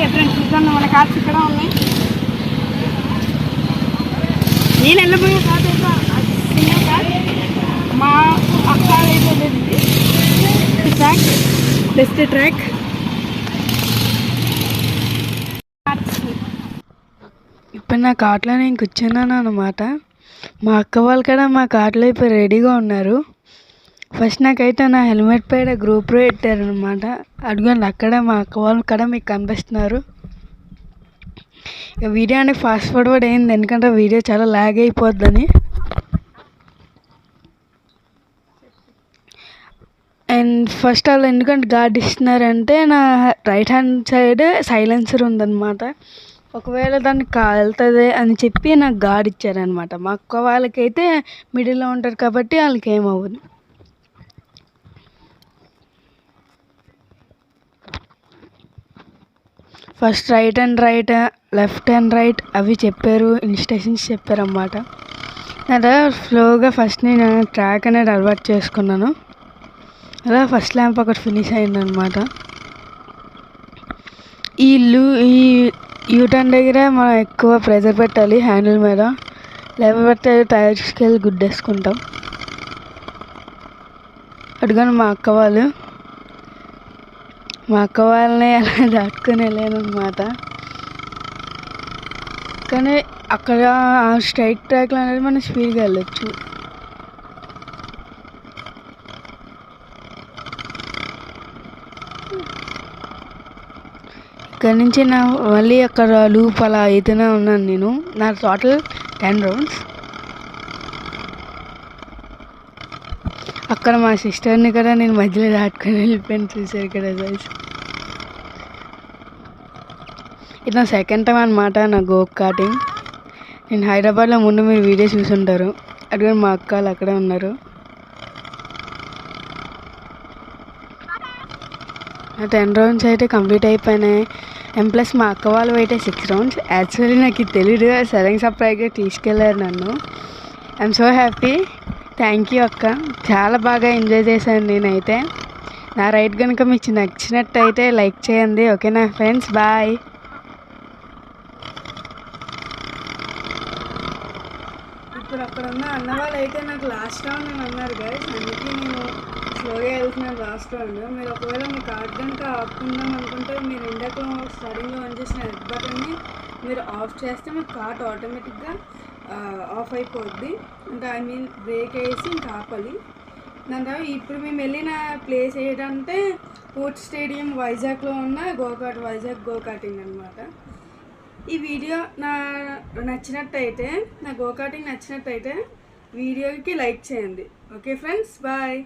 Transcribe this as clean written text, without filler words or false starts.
Okay friends చూద్దాం మన cars ఇక్కడ ఉన్నాయి. నేను వెళ్ళబోయే కార్ అయితే చిన్న కార్, మా అక్క అయితే ట్రాక్ బెస్ట్ ట్రాక్. ఇప్పుడు నా కార్ట్లో నేను కూర్చున్నాను అనమాట. మా అక్క వాళ్ళు కూడా మా కార్లో ఇప్పుడు రెడీగా ఉన్నారు. ఫస్ట్ నాకైతే నా హెల్మెట్ పైన గ్రూప్ పెట్టారనమాట. అడుగుండి అక్కడ మా అక్క వాళ్ళు కూడా మీకు కనిపిస్తున్నారు. ఇక వీడియో అనేది ఫాస్ట్ ఫార్వర్డ్ అయింది, ఎందుకంటే వీడియో చాలా లాగ్ అయిపోద్దని. అండ్ ఫస్ట్ వాళ్ళు ఎందుకంటే గార్డ్ ఇస్తున్నారంటే నా రైట్ హ్యాండ్ సైడ్ సైలెన్సర్ ఉందన్నమాట. ఒకవేళ దాన్ని కాలుతుంది అని చెప్పి నాకు గార్డ్ ఇచ్చారనమాట. మా అక్క వాళ్ళకైతే మిడిల్లో ఉంటారు కాబట్టి వాళ్ళకి ఏమవ్వదు. First right and right, left and right అవి చెప్పారు, ఇన్స్ట్రక్షన్స్ చెప్పారన్నమాట. అలా స్లోగా ఫస్ట్ నేను ట్రాక్ అనేది అలవాటు చేసుకున్నాను. అలా ఫస్ట్ ల్యాంప్ ఒకటి ఫినిష్ అయిందనమాట. ఈ యూటర్న్ దగ్గర మనం ఎక్కువ ప్రెజర్ పెట్టాలి హ్యాండిల్ మీద, లేకపోతే టైర్స్కి వెళ్ళి గుద్దేసుకుంటాం. అడుగుని మా అక్క వాళ్ళని అలా దాటుకొని వెళ్ళాను అనమాట. కానీ అక్కడ స్ట్రైట్ ట్రాక్లో అనేది మనం స్పీడ్గా వెళ్ళొచ్చు. ఇక్కడ నుంచి నా మళ్ళీ అక్కడ లూప్ అలా అయితేనే ఉన్నాను నేను. నా టోటల్ 10 రౌండ్స్. అక్కడ మా సిస్టర్ని కూడా నేను మధ్యలో దాటుకొని వెళ్ళిపోయాను, చూసారు కదా గైస్. ఇది నా సెకండ్ టైం అనమాట నా గో కార్టింగ్. నేను హైదరాబాద్లో ముందు మీరు వీడియో చూసుంటారు. అడిగిన మా అక్క వాళ్ళు అక్కడే ఉన్నారు. నా 10 రౌండ్స్ అయితే కంప్లీట్ అయిపోయినాయి. ప్లస్ మా అక్క వాళ్ళు అయితే 6 రౌండ్స్. యాక్చువల్లీ నాకు ఇది తెలియదు, సడన్ సర్ప్రైజ్గా తీసుకెళ్ళారు నన్ను. I'm so happy. Thank you అక్క. చాలా బాగా ఎంజాయ్ చేశాను నేనైతే. నా రైడ్ కనుక మీకు నచ్చినట్టయితే లైక్ చేయండి. ఓకేనా ఫ్రెండ్స్, బాయ్. ఇప్పుడు అక్కడ ఉన్న అన్న వాళ్ళు అయితే నాకు లాస్ట్ రౌండ్ అని అన్నారు గైస్, అందుకే నేను స్లోగా వెళ్తున్నాను లాస్ట్ రౌండ్. మీరు ఒకవేళ మీ కార్డ్ కనుక ఆపుకుందాం అనుకుంటే మీరు ఇందాక స్టార్టింగ్లో ఆన్ చేసిన రెడ్ బటన్ని మీరు ఆఫ్ చేస్తే మీ కార్ట్ ఆటోమేటిక్గా ఆఫ్ అయిపోద్ది. ఇంకా ఐ మీన్ బ్రేక్ వేసి ఇంకా ఆపాలి. దాని తర్వాత ఇప్పుడు మేము వెళ్ళిన ప్లేస్ ఏంటంటే స్పోర్ట్స్ స్టేడియం వైజాగ్లో ఉన్న వైజాగ్ గో కార్టింగ్ అనమాట. ఈ వీడియో నచ్చినట్టయితే, నా గో కార్టింగ్ నచ్చినట్టయితే వీడియోకి లైక్ చేయండి. Okay friends, bye.